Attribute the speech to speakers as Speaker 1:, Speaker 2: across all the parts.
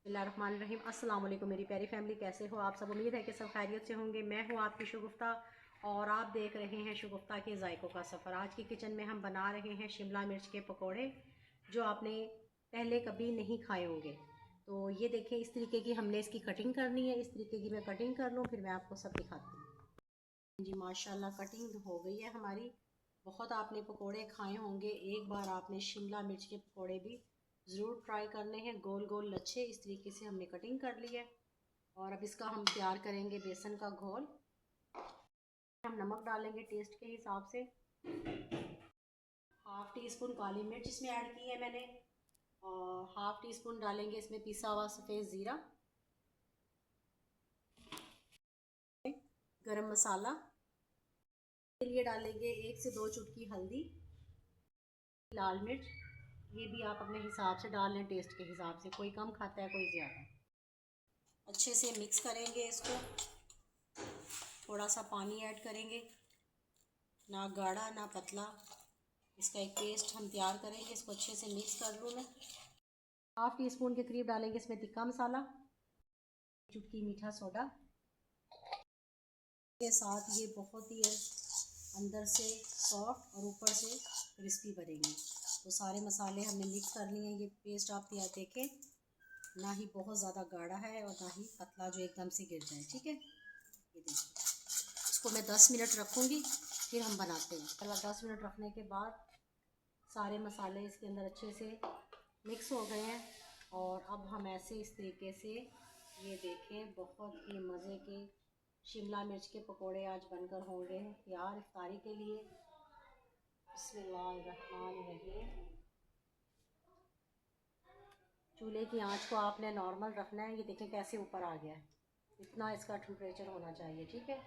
Speaker 1: बिस्मिल्लाहिर्रहमानिर्रहीम। अस्सलाम वालेकुम मेरी प्यारी फैमिली, कैसे हो आप सब? उम्मीद है कि सब खैरियत से होंगे। मैं हूँ आपकी शगुफ्ता और आप देख रहे हैं शगुफ्ता के जायकों का सफ़र। आज की किचन में हम बना रहे हैं शिमला मिर्च के पकोड़े, जो आपने पहले कभी नहीं खाए होंगे। तो ये देखें, इस तरीके की हमने इसकी कटिंग करनी है। इस तरीके की मैं कटिंग कर लूँ, फिर मैं आपको सब दिखाती हूँ। जी माशाल्लाह कटिंग हो गई है हमारी। बहुत आपने पकोड़े खाए होंगे, एक बार आपने शिमला मिर्च के पकोड़े भी ज़रूर ट्राई करने हैं। गोल गोल लच्छे इस तरीके से हमने कटिंग कर ली है। और अब इसका हम तैयार करेंगे बेसन का घोल। हम नमक डालेंगे टेस्ट के हिसाब से। हाफ़ टी स्पून काली मिर्च इसमें ऐड की है मैंने, और हाफ़ टी स्पून डालेंगे इसमें पिसा हुआ सफ़ेद ज़ीरा, गरम मसाला के लिए डालेंगे 1 से 2 चुटकी हल्दी, लाल मिर्च ये भी आप अपने हिसाब से डाल लें, टेस्ट के हिसाब से, कोई कम खाता है कोई ज़्यादा। अच्छे से मिक्स करेंगे इसको, थोड़ा सा पानी ऐड करेंगे, ना गाढ़ा ना पतला, इसका एक पेस्ट हम तैयार करेंगे। इसको अच्छे से मिक्स कर लूँ मैं। हाफ़ टी स्पून के करीब डालेंगे इसमें तिक्का मसाला, चुटकी मीठा सोडा के साथ। ये बहुत ही अंदर से सॉफ्ट और ऊपर से क्रिस्पी बनेंगे। तो सारे मसाले हमने मिक्स कर लिए हैं। ये पेस्ट आप तैयार देखें, ना ही बहुत ज़्यादा गाढ़ा है और ना ही पतला जो एकदम से गिर जाए। ठीक है, ये देखिए, इसको मैं 10 मिनट रखूँगी, फिर हम बनाते हैं। पहला 10 मिनट रखने के बाद सारे मसाले इसके अंदर अच्छे से मिक्स हो गए हैं। और अब हम ऐसे इस तरीके से, ये देखें, बहुत ही मज़े के शिमला मिर्च के पकोड़े आज बनकर होंगे तैयार इफ्तारी के लिए। बिस्मिल्लाहिर्रहमानिर्रहीम। चूल्हे की आंच को आपने नॉर्मल रखना है। ये देखें कैसे ऊपर आ गया है, इतना इसका टेम्परेचर होना चाहिए। ठीक है,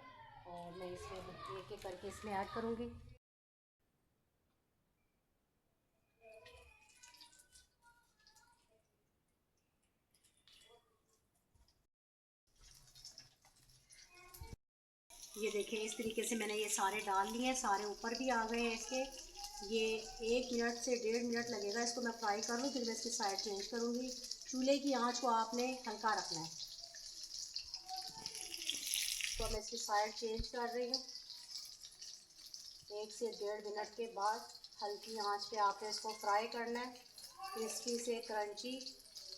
Speaker 1: और मैं इसमें एक एक करके इसमें ऐड करूँगी। ये देखें, इस तरीके से मैंने ये सारे डाल लिए हैं, सारे ऊपर भी आ गए हैं इसके। ये 1 मिनट से 1.5 मिनट लगेगा इसको मैं फ्राई कर लूँ, फिर मैं इसकी साइड चेंज करूँगी। चूल्हे की आंच को आपने हल्का रखना है। तो मैं इसकी साइड चेंज कर रही हूँ। 1 से 1.5 मिनट के बाद हल्की आंच पे आपने इसको फ्राई करना है। क्रिस्पी से क्रंची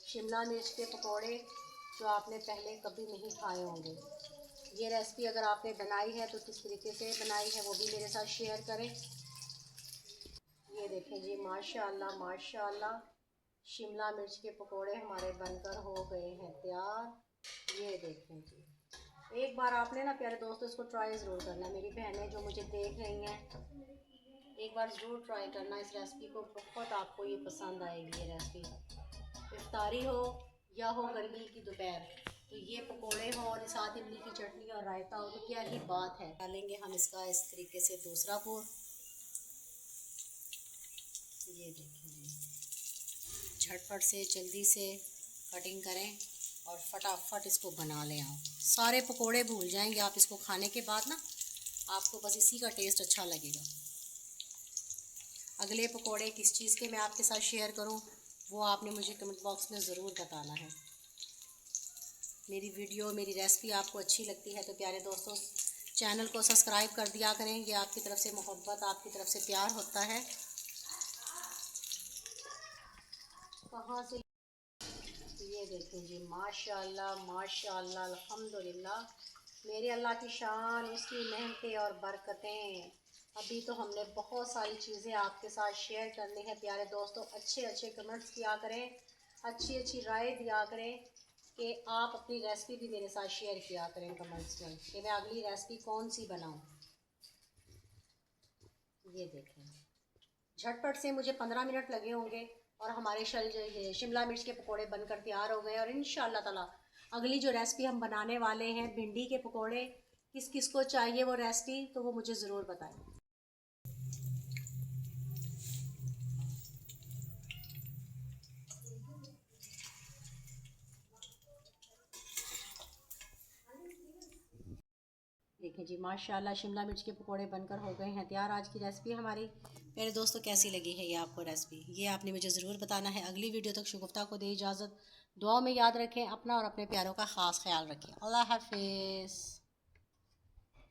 Speaker 1: शिमला मिर्च के पकोड़े जो आपने पहले कभी नहीं खाए होंगे। ये रेसिपी अगर आपने बनाई है तो किस तरीके से बनाई है वो भी मेरे साथ शेयर करें। ये देखें जी, माशाल्लाह माशाल्लाह, शिमला मिर्च के पकोड़े हमारे बनकर हो गए हैं तैयार। ये देखें जी, एक बार आपने ना प्यारे दोस्तों इसको ट्राई ज़रूर करना। मेरी बहनें जो मुझे देख रही हैं, एक बार ज़रूर ट्राई करना इस रेसिपी को, बहुत आपको ये पसंद आएगी। ये रेसिपी इफ्तारी हो या हो गर्मी की दोपहर, तो ये पकोड़े हो और साथ इमली की चटनी और रायता हो तो क्या ही बात है। डालेंगे हम इसका इस तरीके से दूसरा पोर। ये देखिए, झटपट से जल्दी से कटिंग करें और फटाफट इसको बना लें। आप सारे पकोड़े भूल जाएंगे आप इसको खाने के बाद ना, आपको बस इसी का टेस्ट अच्छा लगेगा। अगले पकोड़े किस चीज़ के मैं आपके साथ शेयर करूं, वो आपने मुझे कमेंट बॉक्स में ज़रूर बताना है। मेरी वीडियो, मेरी रेसिपी आपको अच्छी लगती है तो प्यारे दोस्तों चैनल को सब्सक्राइब कर दिया करें। ये आपकी तरफ से मोहब्बत, आपकी तरफ से प्यार होता है। कहाँ से, ये देखें जी, माशाल्लाह माशाल्लाह, अल्हम्दुलिल्लाह, मेरे अल्लाह की शान, उसकी मेहनतें और बरकतें। अभी तो हमने बहुत सारी चीज़ें आपके साथ शेयर करनी है प्यारे दोस्तों। अच्छे अच्छे कमेंट्स किया करें, अच्छी अच्छी राय दिया करें कि आप अपनी रेसिपी भी मेरे साथ शेयर किया करें कमेंट्स में कि मैं अगली रेसिपी कौन सी बनाऊं। ये देखें, झटपट से मुझे 15 मिनट लगे होंगे और हमारे शिमला मिर्च के पकोड़े बनकर तैयार हो गए। और इंशाल्लाह ताला अगली जो रेसिपी हम बनाने वाले हैं भिंडी के पकोड़े, किस किस को चाहिए वो रेसिपी तो वो मुझे ज़रूर बताएं। देखें जी माशाल्लाह शिमला मिर्च के पकोड़े बनकर हो गए हैं तैयार। आज की रेसिपी हमारी। मेरे दोस्तों कैसी लगी है ये आपको रेसिपी, ये आपने मुझे ज़रूर बताना है। अगली वीडियो तक शुगुफ्ता को दे इजाज़त। दुआ में याद रखें अपना और अपने प्यारों का ख़ास ख्याल रखें। अल्लाह हाफिज़।